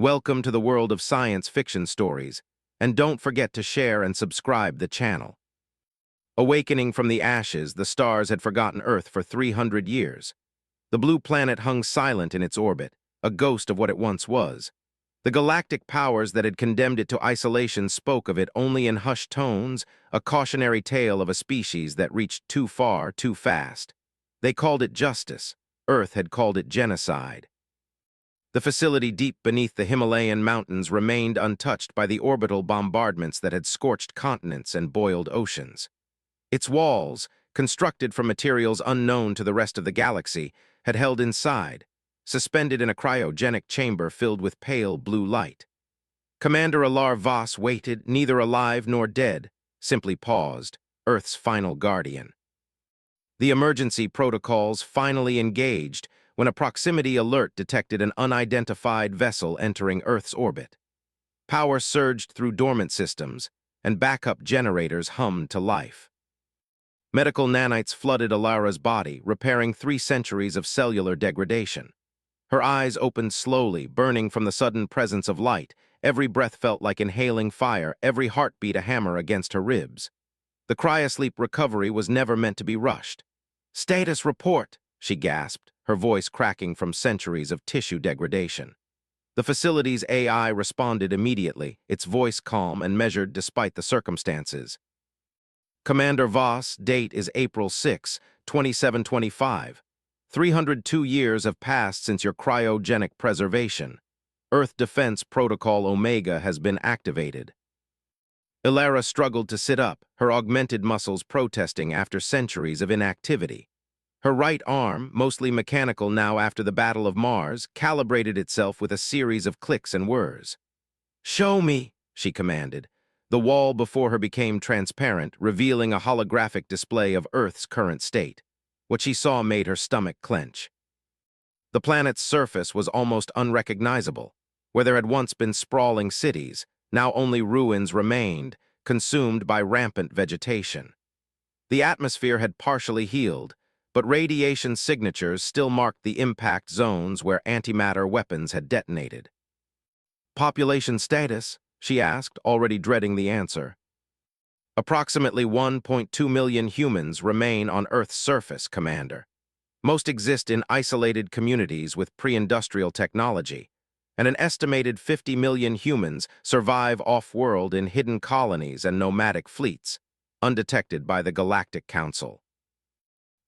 Welcome to the world of science fiction stories, and don't forget to share and subscribe the channel. Awakening from the ashes, the stars had forgotten Earth for 300 years. The blue planet hung silent in its orbit, a ghost of what it once was. The galactic powers that had condemned it to isolation spoke of it only in hushed tones, a cautionary tale of a species that reached too far, too fast. They called it justice. Earth had called it genocide. The facility deep beneath the Himalayan mountains remained untouched by the orbital bombardments that had scorched continents and boiled oceans. Its walls, constructed from materials unknown to the rest of the galaxy, had held inside, suspended in a cryogenic chamber filled with pale blue light. Commander Alar Voss waited, neither alive nor dead, simply paused, Earth's final guardian. The emergency protocols finally engaged when a proximity alert detected an unidentified vessel entering Earth's orbit. Power surged through dormant systems, and backup generators hummed to life. Medical nanites flooded Alara's body, repairing 3 centuries of cellular degradation. Her eyes opened slowly, burning from the sudden presence of light. Every breath felt like inhaling fire, every heartbeat a hammer against her ribs. The cryosleep recovery was never meant to be rushed. "Status report," she gasped, her voice cracking from centuries of tissue degradation. The facility's AI responded immediately, its voice calm and measured despite the circumstances. "Commander Voss, date is April 6, 2725. 302 years have passed since your cryogenic preservation. Earth Defense Protocol Omega has been activated." Alara struggled to sit up, her augmented muscles protesting after centuries of inactivity. Her right arm, mostly mechanical now after the Battle of Mars, calibrated itself with a series of clicks and whirs. "Show me," she commanded. The wall before her became transparent, revealing a holographic display of Earth's current state. What she saw made her stomach clench. The planet's surface was almost unrecognizable. Where there had once been sprawling cities, now only ruins remained, consumed by rampant vegetation. The atmosphere had partially healed, but radiation signatures still marked the impact zones where antimatter weapons had detonated. "Population status?" she asked, already dreading the answer. "Approximately 1.2 million humans remain on Earth's surface, Commander. Most exist in isolated communities with pre-industrial technology, and an estimated 50 million humans survive off-world in hidden colonies and nomadic fleets, undetected by the Galactic Council."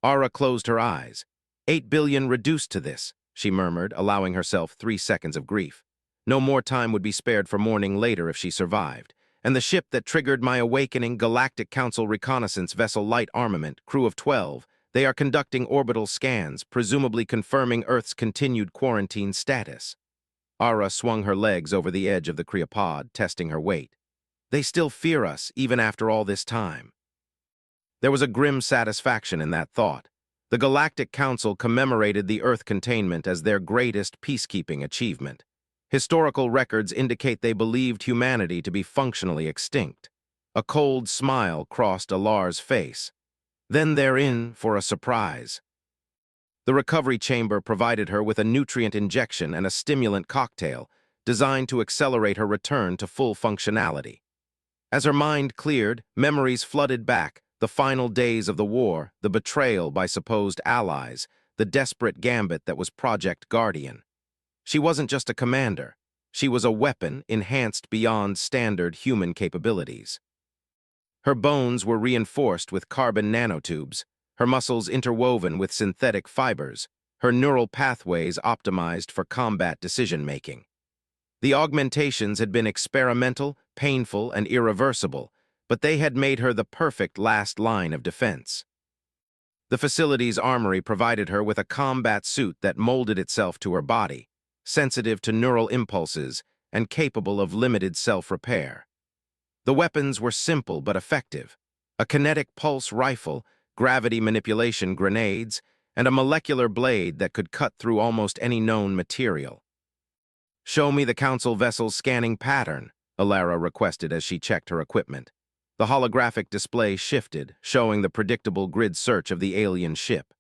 Ara closed her eyes. 8 billion reduced to this, she murmured, allowing herself 3 seconds of grief. No more time would be spared for mourning later if she survived. And the ship that triggered my awakening, Galactic Council Reconnaissance Vessel Light Armament, crew of 12, they are conducting orbital scans, presumably confirming Earth's continued quarantine status. Ara swung her legs over the edge of the cryopod, testing her weight. "They still fear us, even after all this time." There was a grim satisfaction in that thought. The Galactic Council commemorated the Earth containment as their greatest peacekeeping achievement. Historical records indicate they believed humanity to be functionally extinct. A cold smile crossed Alar's face. Then they're in for a surprise. The recovery chamber provided her with a nutrient injection and a stimulant cocktail, designed to accelerate her return to full functionality. As her mind cleared, memories flooded back. The final days of the war, the betrayal by supposed allies, the desperate gambit that was Project Guardian. She wasn't just a commander. She was a weapon enhanced beyond standard human capabilities. Her bones were reinforced with carbon nanotubes, her muscles interwoven with synthetic fibers, her neural pathways optimized for combat decision-making. The augmentations had been experimental, painful, and irreversible, but they had made her the perfect last line of defense. The facility's armory provided her with a combat suit that molded itself to her body, sensitive to neural impulses and capable of limited self-repair. The weapons were simple but effective: a kinetic pulse rifle, gravity manipulation grenades, and a molecular blade that could cut through almost any known material. "Show me the Council vessel's scanning pattern," Alara requested as she checked her equipment. The holographic display shifted, showing the predictable grid search of the alien ship.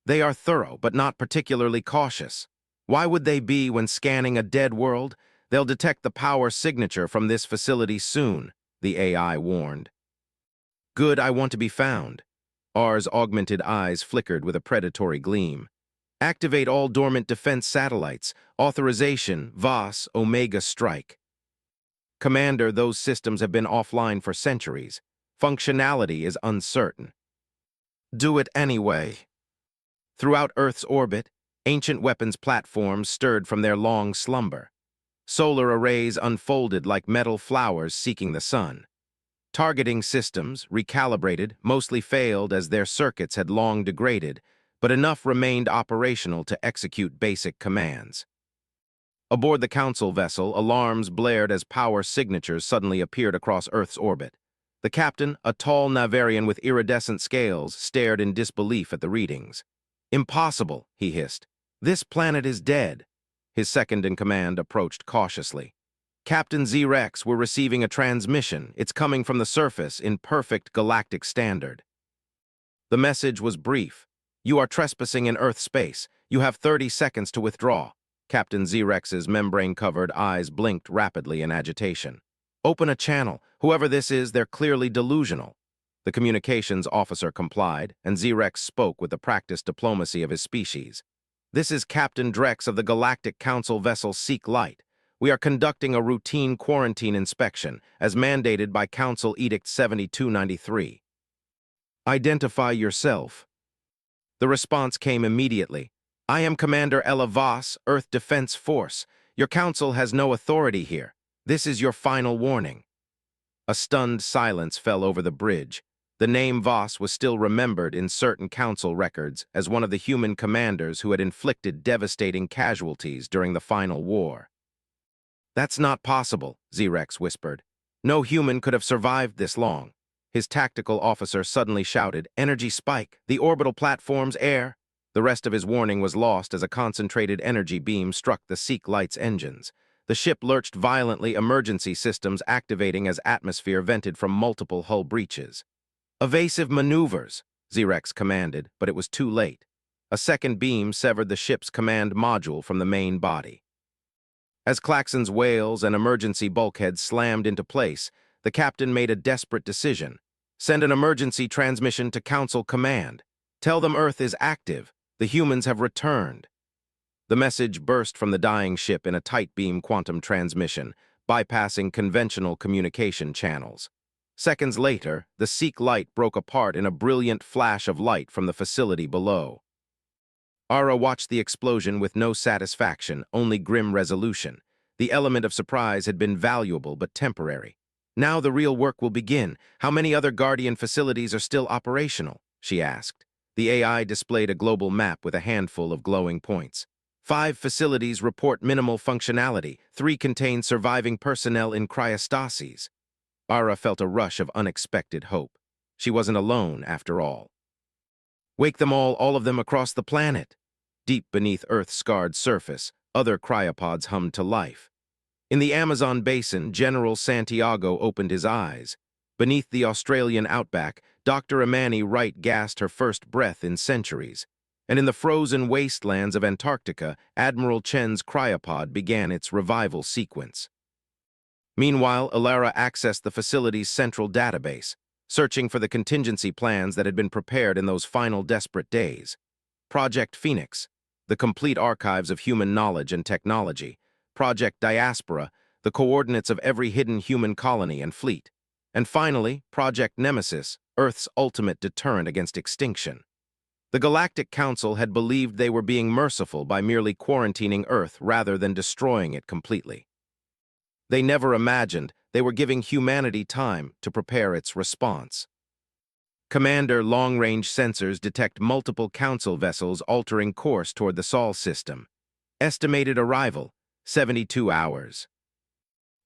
"They are thorough, but not particularly cautious. Why would they be when scanning a dead world? They'll detect the power signature from this facility soon, the AI warned. Good, I want to be found. R's augmented eyes flickered with a predatory gleam. Activate all dormant defense satellites. Authorization, VOS, Omega Strike. Commander, those systems have been offline for centuries. Functionality is uncertain. Do it anyway. Throughout Earth's orbit, ancient weapons platforms stirred from their long slumber. Solar arrays unfolded like metal flowers seeking the sun. Targeting systems, recalibrated, mostly failed as their circuits had long degraded, but enough remained operational to execute basic commands. Aboard the Council vessel, alarms blared as power signatures suddenly appeared across Earth's orbit. The captain, a tall Navarian with iridescent scales, stared in disbelief at the readings. "Impossible," he hissed. "This planet is dead." His second-in-command approached cautiously. "Captain Z-Rex, we're receiving a transmission. It's coming from the surface in perfect galactic standard." The message was brief. "You are trespassing in Earth space. You have 30 seconds to withdraw." Captain Z-Rex's membrane-covered eyes blinked rapidly in agitation. "Open a channel. Whoever this is, they're clearly delusional." The communications officer complied, and Z-Rex spoke with the practiced diplomacy of his species. "This is Captain Drex of the Galactic Council vessel Seek Light. We are conducting a routine quarantine inspection, as mandated by Council Edict 7293. Identify yourself." The response came immediately. "I am Commander Ella Voss, Earth Defense Force. Your council has no authority here. This is your final warning." A stunned silence fell over the bridge. The name Voss was still remembered in certain council records as one of the human commanders who had inflicted devastating casualties during the final war. "That's not possible," Z-Rex whispered. "No human could have survived this long." His tactical officer suddenly shouted, "Energy spike! The orbital platform's air!" The rest of his warning was lost as a concentrated energy beam struck the Seek Light's engines. The ship lurched violently, emergency systems activating as atmosphere vented from multiple hull breaches. "Evasive maneuvers," Z-Rex commanded, but it was too late. A second beam severed the ship's command module from the main body. As Klaxon's whales and emergency bulkheads slammed into place, the captain made a desperate decision. "Send an emergency transmission to Council Command. Tell them Earth is active. The humans have returned." The message burst from the dying ship in a tight-beam quantum transmission, bypassing conventional communication channels. Seconds later, the Seek Light broke apart in a brilliant flash of light from the facility below. Ara watched the explosion with no satisfaction, only grim resolution. The element of surprise had been valuable but temporary. "Now the real work will begin. How many other Guardian facilities are still operational?" she asked. The AI displayed a global map with a handful of glowing points. 5 facilities report minimal functionality. 3 contain surviving personnel in cryostases. Ara felt a rush of unexpected hope. She wasn't alone, after all. "Wake them all of them across the planet." Deep beneath Earth's scarred surface, other cryopods hummed to life. In the Amazon basin, General Santiago opened his eyes. Beneath the Australian outback, Dr. Imani Wright gasped her first breath in centuries. And in the frozen wastelands of Antarctica, Admiral Chen's cryopod began its revival sequence. Meanwhile, Ilara accessed the facility's central database, searching for the contingency plans that had been prepared in those final desperate days. Project Phoenix, the complete archives of human knowledge and technology. Project Diaspora, the coordinates of every hidden human colony and fleet. And finally, Project Nemesis, Earth's ultimate deterrent against extinction. The Galactic Council had believed they were being merciful by merely quarantining Earth rather than destroying it completely. They never imagined they were giving humanity time to prepare its response. Commander, long-range sensors detect multiple Council vessels altering course toward the Sol system. Estimated arrival, 72 hours.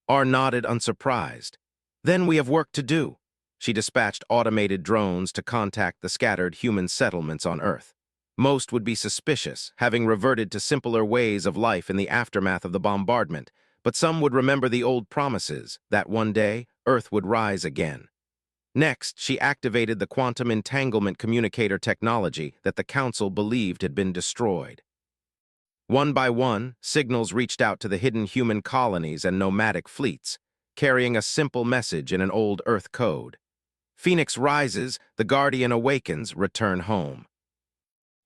R nodded unsurprised. "Then we have work to do." She dispatched automated drones to contact the scattered human settlements on Earth. Most would be suspicious, having reverted to simpler ways of life in the aftermath of the bombardment, but some would remember the old promises that one day Earth would rise again. Next, she activated the quantum entanglement communicator technology that the Council believed had been destroyed. One by one, signals reached out to the hidden human colonies and nomadic fleets, carrying a simple message in an old Earth code. Phoenix rises, the Guardian awakens, return home.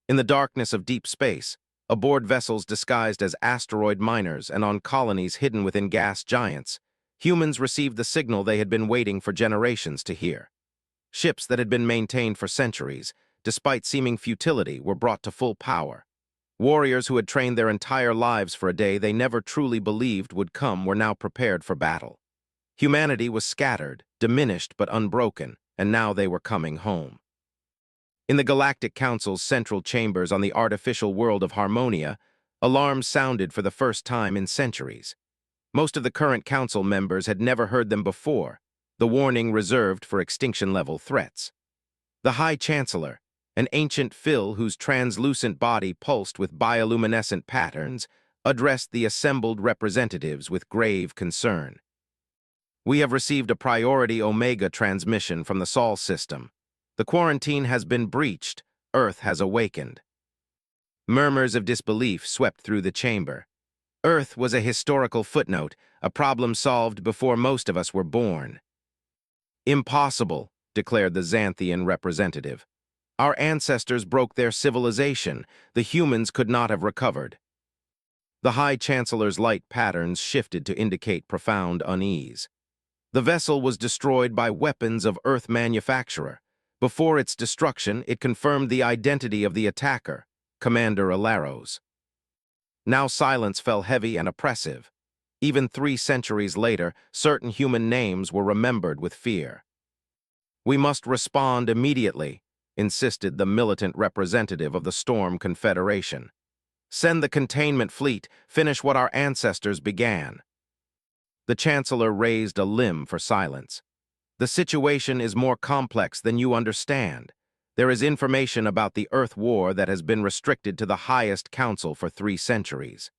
In the darkness of deep space, aboard vessels disguised as asteroid miners and on colonies hidden within gas giants, humans received the signal they had been waiting for generations to hear. Ships that had been maintained for centuries, despite seeming futility, were brought to full power. Warriors who had trained their entire lives for a day they never truly believed would come were now prepared for battle. Humanity was scattered, diminished but unbroken, and now they were coming home. In the Galactic Council's central chambers on the artificial world of Harmonia, alarms sounded for the first time in centuries. Most of the current council members had never heard them before, the warning reserved for extinction-level threats. The High Chancellor, an ancient Phil whose translucent body pulsed with bioluminescent patterns, addressed the assembled representatives with grave concern. "We have received a priority Omega transmission from the Sol system. The quarantine has been breached. Earth has awakened." Murmurs of disbelief swept through the chamber. Earth was a historical footnote, a problem solved before most of us were born. "Impossible," declared the Xanthian representative. "Our ancestors broke their civilization. The humans could not have recovered." The High Chancellor's light patterns shifted to indicate profound unease. The vessel was destroyed by weapons of Earth manufacturer. Before its destruction, it confirmed the identity of the attacker, Commander Alaros. Now silence fell heavy and oppressive. Even 3 centuries later, certain human names were remembered with fear. "We must respond immediately," insisted the militant representative of the Storm Confederation. "Send the containment fleet, finish what our ancestors began." The Chancellor raised a limb for silence. "The situation is more complex than you understand. There is information about the Earth War that has been restricted to the highest council for 3 centuries.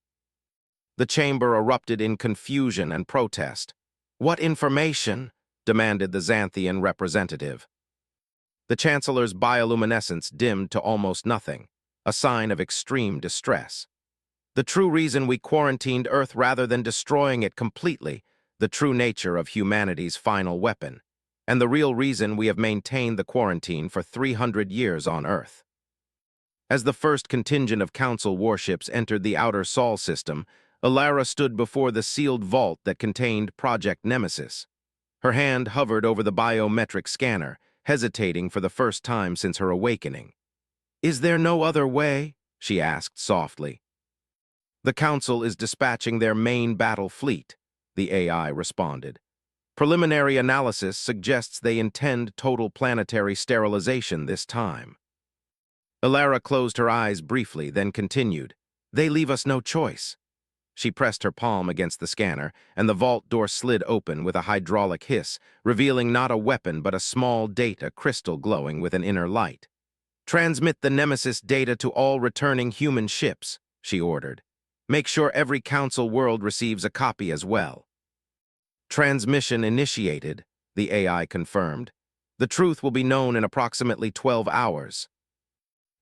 The chamber erupted in confusion and protest. "What information?" demanded the Xanthian representative. The Chancellor's bioluminescence dimmed to almost nothing, a sign of extreme distress. "The true reason we quarantined Earth rather than destroying it completely, the true nature of humanity's final weapon, and the real reason we have maintained the quarantine for 300 years on Earth." As the first contingent of Council warships entered the outer Sol system, Alara stood before the sealed vault that contained Project Nemesis. Her hand hovered over the biometric scanner, hesitating for the first time since her awakening. "Is there no other way?" she asked softly. "The Council is dispatching their main battle fleet," the AI responded. "Preliminary analysis suggests they intend total planetary sterilization this time." Alara closed her eyes briefly, then continued, "They leave us no choice." She pressed her palm against the scanner, and the vault door slid open with a hydraulic hiss, revealing not a weapon but a small data crystal glowing with an inner light. "Transmit the Nemesis data to all returning human ships," she ordered. "Make sure every Council world receives a copy as well." "Transmission initiated," the AI confirmed. "The truth will be known in approximately 12 hours.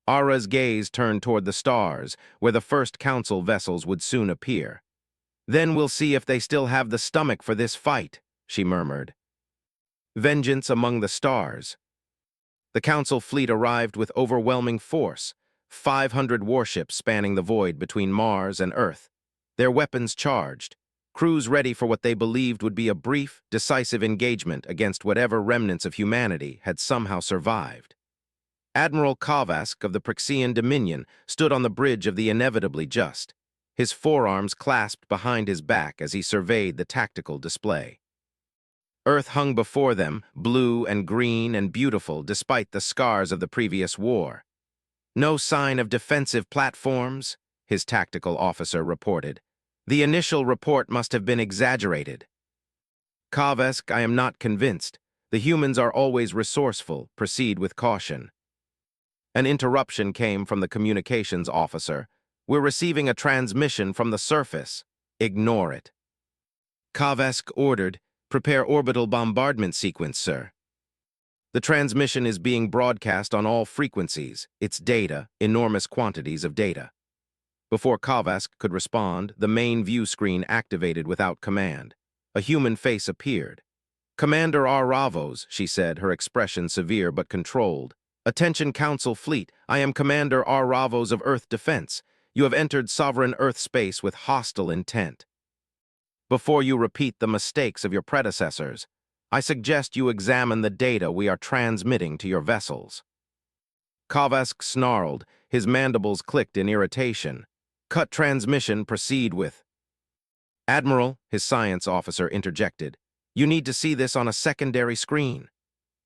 Ara's gaze turned toward the stars, where the first Council vessels would soon appear. "Then we'll see if they still have the stomach for this fight," she murmured. Vengeance among the stars. The Council fleet arrived with overwhelming force, 500 warships spanning the void between Mars and Earth, their weapons charged, crews ready for what they believed would be a brief, decisive engagement against whatever remnants of humanity had somehow survived. Admiral Kavask of the Prixian Dominion stood on the bridge of the inevitably just, his forearms clasped behind his back as he surveyed the tactical display. Earth hung before them, blue and green and beautiful despite the scars of the previous war. "No sign of defensive platforms," his tactical officer reported. "The initial report must have been exaggerated." "Kavask, I am not convinced. The humans are always resourceful. Proceed with caution." An interruption came from the communications officer. "We're receiving a transmission from the surface. Ignore it." Kavask ordered, "Prepare orbital bombardment sequence, sir." "The transmission is being broadcast on all frequencies. It's data, enormous quantities of data." Before Kovask could respond, the main view screen activated without command. A human face appeared. "Commander R. Ravos," she said, her expression severe but controlled. "Attention Council Fleet, I am Commander R. Ravos of Earth Defense. You have entered sovereign Earth space with hostile intent. Before you repeat the mistakes of your predecessors, I suggest you examine the data we are transmitting to your vessels." Kovask snarled, his mandibles clicked in irritation. "Cut transmission, proceed with—" "Admiral," his science officer interjected, "you need to see this on a secondary screen."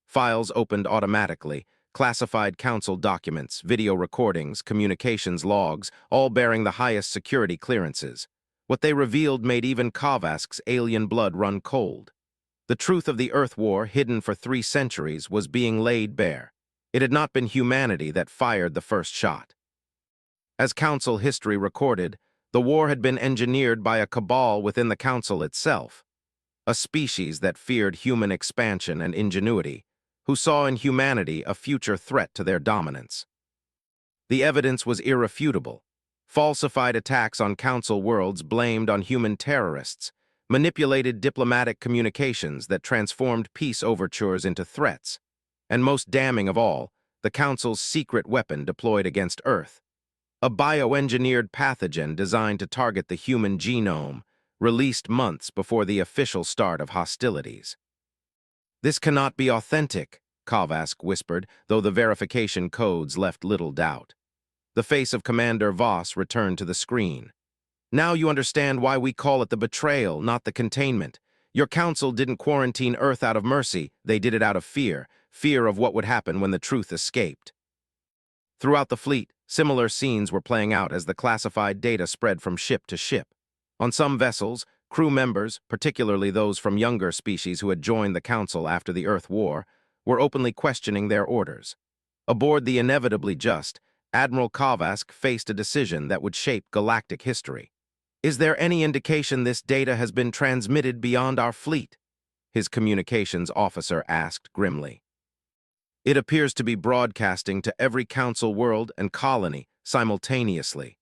Files opened automatically, classified council documents, video recordings, communications logs, all bearing the highest security clearances. What they revealed made even Kovask's alien blood run cold. The truth of the Earth War, hidden for 3 centuries, was being laid bare. It had not been humanity that fired the first shot. As Council history recorded, the war had been engineered by a cabal within the Council itself, a species that feared human expansion and ingenuity, who saw in humanity a future threat to their dominance. The evidence was irrefutable. Falsified attacks on Council worlds blamed on human terrorists, manipulated diplomatic communications that transformed peace overtures into threats, and most damning of all, the Council's secret weapon deployed against Earth. A bioengineered pathogen designed to target the human genome, released months before the official start of hostilities. "This cannot be authentic," Kovask whispered, though the verification codes left little doubt. The face of Commander Voss returned to the screen. "Now you understand why we call it the betrayal, not the containment. Your council didn't quarantine Earth out of mercy, they did it out of fear, fear of what would happen when the truth escaped." Throughout the fleet, similar scenes were playing out as the classified data spread from ship to ship. On some vessels, crew members, particularly those from younger species who had joined the Council after the Earth War, were openly questioning their orders. Aboard the inevitably just, Admiral Kovask faced a decision that would shape galactic history. "Is there any indication this data has been transmitted beyond our fleet?" his communications officer asked grimly. "It appears to be broadcasting to every Council world and colony simultaneously."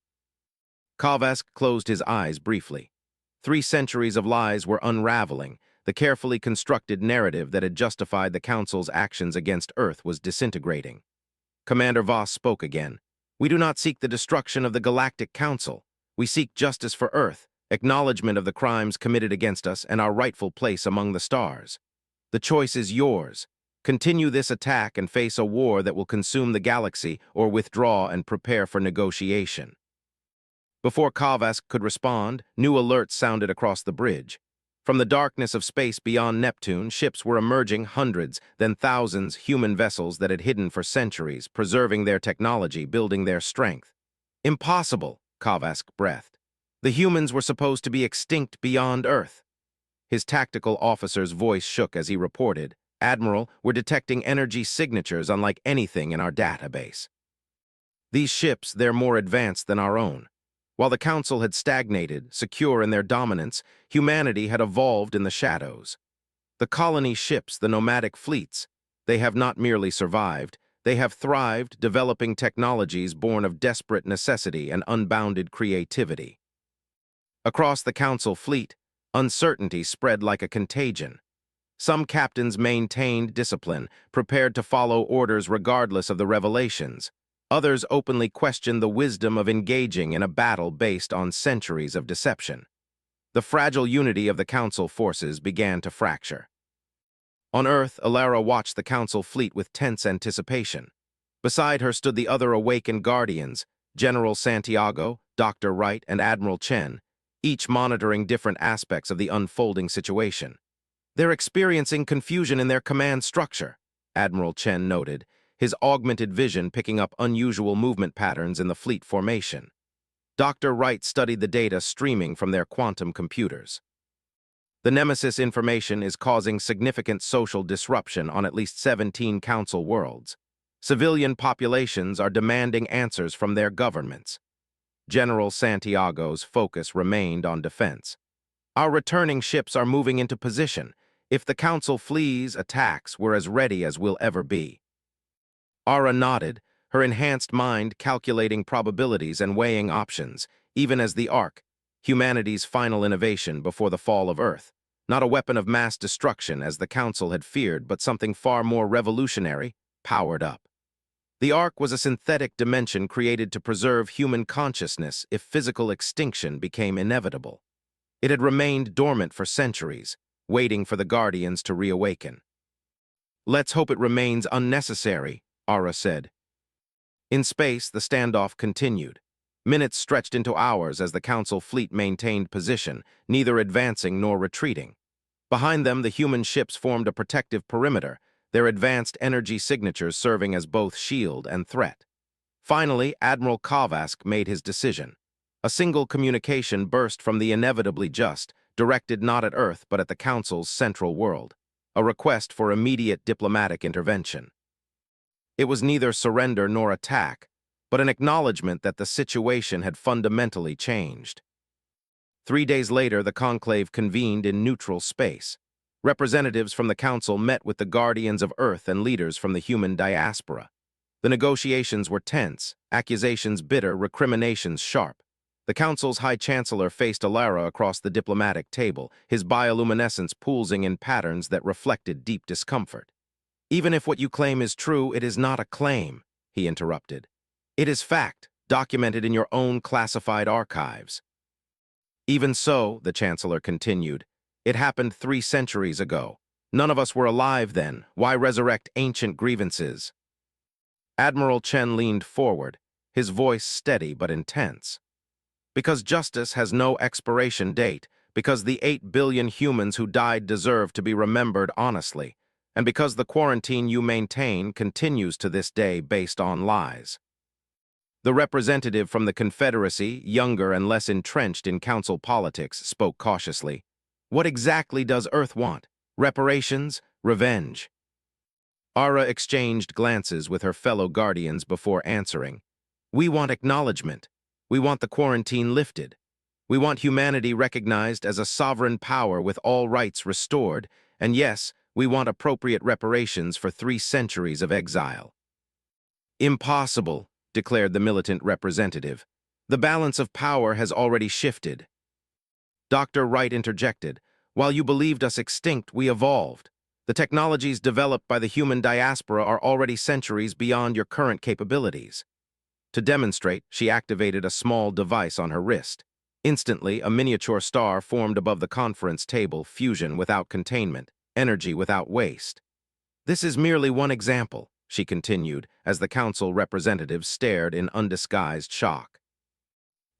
Kovask closed his eyes briefly. 3 centuries of lies were unraveling. The carefully constructed narrative that had justified the Council's actions against Earth was disintegrating. Commander Voss spoke again. "We do not seek the destruction of the Galactic Council. We seek justice for Earth, acknowledgement of the crimes committed against us, and our rightful place among the stars. The choice is yours. Continue this attack and face a war that will consume the galaxy, or withdraw and prepare for negotiation." Before Kovask could respond, new alerts sounded across the bridge. From the darkness of space beyond Neptune, ships were emerging, hundreds, then thousands, human vessels that had hidden for centuries, preserving their technology, building their strength. "Impossible," Kovask breathed. "The humans were supposed to be extinct beyond Earth." His tactical officer's voice shook as he reported, "Admiral, we're detecting energy signatures unlike anything in our database. These ships, they're more advanced than our own. While the Council had stagnated, secure in their dominance, humanity had evolved in the shadows. The colony ships, the nomadic fleets, they have not merely survived, they have thrived, developing technologies born of desperate necessity and unbounded creativity." Across the Council fleet, uncertainty spread like a contagion. Some captains maintained discipline, prepared to follow orders regardless of the revelations. Others openly questioned the wisdom of engaging in a battle based on centuries of deception. The fragile unity of the Council forces began to fracture. On Earth, Alara watched the Council fleet with tense anticipation. Beside her stood the other awakened guardians, General Santiago, Dr. Wright, and Admiral Chen, each monitoring different aspects of the unfolding situation. "They're experiencing confusion in their command structure," Admiral Chen noted, his augmented vision picking up unusual movement patterns in the fleet formation. Dr. Wright studied the data streaming from their quantum computers. "The Nemesis information is causing significant social disruption on at least 17 Council worlds. Civilian populations are demanding answers from their governments." General Santiago's focus remained on defense. "Our returning ships are moving into position. If the Council flees, attacks, we're as ready as we'll ever be." Ara nodded, her enhanced mind calculating probabilities and weighing options, even as the Ark, humanity's final innovation before the fall of Earth, not a weapon of mass destruction as the Council had feared, but something far more revolutionary, powered up. The Ark was a synthetic dimension created to preserve human consciousness if physical extinction became inevitable. It had remained dormant for centuries, waiting for the Guardians to reawaken. "Let's hope it remains unnecessary," Ara said. In space, the standoff continued. Minutes stretched into hours as the Council fleet maintained position, neither advancing nor retreating. Behind them, the human ships formed a protective perimeter, their advanced energy signatures serving as both shield and threat. Finally, Admiral Kovask made his decision. A single communication burst from the inevitably just, directed not at Earth but at the Council's central world, a request for immediate diplomatic intervention. It was neither surrender nor attack, but an acknowledgement that the situation had fundamentally changed. 3 days later, the conclave convened in neutral space. Representatives from the Council met with the Guardians of Earth and leaders from the human diaspora. The negotiations were tense, accusations bitter, recriminations sharp. The Council's High Chancellor faced Alara across the diplomatic table, his bioluminescence pulsing in patterns that reflected deep discomfort. "Even if what you claim is true, it is not a claim," he interrupted. "It is fact, documented in your own classified archives." "Even so," the Chancellor continued, "it happened 3 centuries ago. None of us were alive then. Why resurrect ancient grievances?" Admiral Chen leaned forward, his voice steady but intense. "Because justice has no expiration date, because the 8 billion humans who died deserve to be remembered honestly, and because the quarantine you maintain continues to this day based on lies." The representative from the Confederacy, younger and less entrenched in Council politics, spoke cautiously. "What exactly does Earth want? Reparations? Revenge?" Ara exchanged glances with her fellow Guardians before answering. "We want acknowledgement. We want the quarantine lifted. We want humanity recognized as a sovereign power with all rights restored. And yes, we want appropriate reparations for 3 centuries of exile." "Impossible," declared the militant representative. "The balance of power has already shifted." Dr. Wright interjected. "While you believed us extinct, we evolved. The technologies developed by the human diaspora are already centuries beyond your current capabilities." To demonstrate, she activated a small device on her wrist. Instantly, a miniature star formed above the conference table, fusion without containment, energy without waste. "This is merely one example," she continued, as the Council representatives stared in undisguised shock.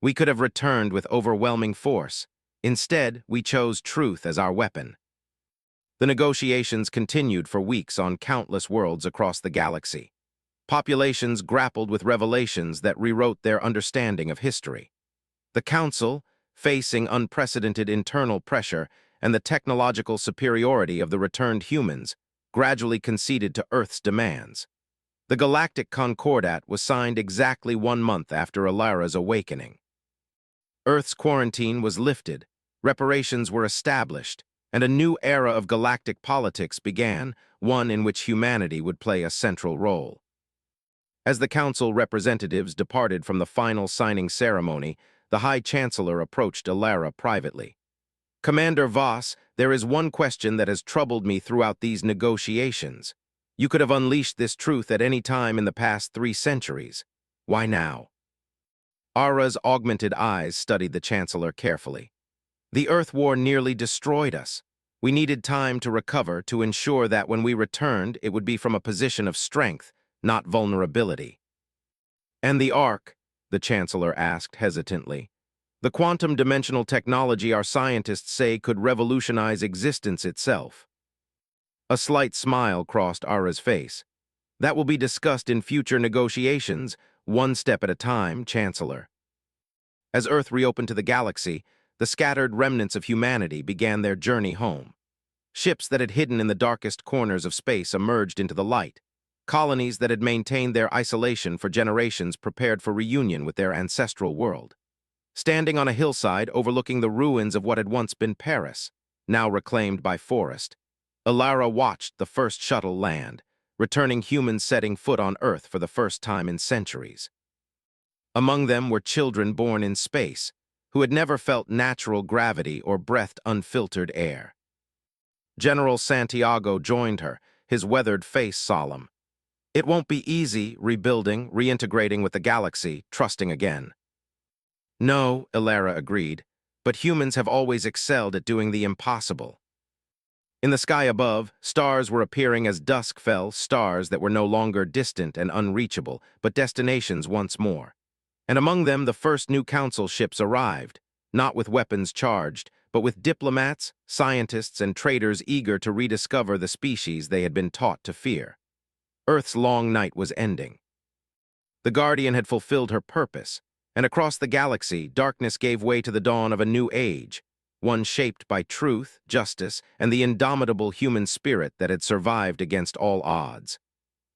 "We could have returned with overwhelming force. Instead, we chose truth as our weapon." The negotiations continued for weeks on countless worlds across the galaxy. Populations grappled with revelations that rewrote their understanding of history. The Council, facing unprecedented internal pressure and the technological superiority of the returned humans, gradually conceded to Earth's demands. The Galactic Concordat was signed exactly 1 month after Alara's awakening. Earth's quarantine was lifted, reparations were established, and a new era of galactic politics began, one in which humanity would play a central role. As the Council representatives departed from the final signing ceremony, the High Chancellor approached Alara privately. "Commander Voss, there is one question that has troubled me throughout these negotiations. You could have unleashed this truth at any time in the past 3 centuries. Why now?" Ara's augmented eyes studied the Chancellor carefully. "The Earth War nearly destroyed us. We needed time to recover to ensure that when we returned, it would be from a position of strength, not vulnerability." "And the Ark?" the Chancellor asked hesitantly. "The quantum dimensional technology our scientists say could revolutionize existence itself." A slight smile crossed Ara's face. "That will be discussed in future negotiations, one step at a time, Chancellor." As Earth reopened to the galaxy, the scattered remnants of humanity began their journey home. Ships that had hidden in the darkest corners of space emerged into the light. Colonies that had maintained their isolation for generations prepared for reunion with their ancestral world. Standing on a hillside overlooking the ruins of what had once been Paris, now reclaimed by forest, Alara watched the first shuttle land, returning humans setting foot on Earth for the first time in centuries. Among them were children born in space, who had never felt natural gravity or breathed unfiltered air. General Santiago joined her, his weathered face solemn. It won't be easy rebuilding, reintegrating with the galaxy, trusting again. No, Ilara agreed, but humans have always excelled at doing the impossible. In the sky above, stars were appearing as dusk fell, stars that were no longer distant and unreachable, but destinations once more. And among them the first new council ships arrived, not with weapons charged, but with diplomats, scientists, and traders eager to rediscover the species they had been taught to fear. Earth's long night was ending. The Guardian had fulfilled her purpose, and across the galaxy, darkness gave way to the dawn of a new age, one shaped by truth, justice, and the indomitable human spirit that had survived against all odds.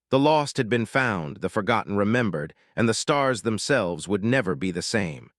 The lost had been found, the forgotten remembered, and the stars themselves would never be the same.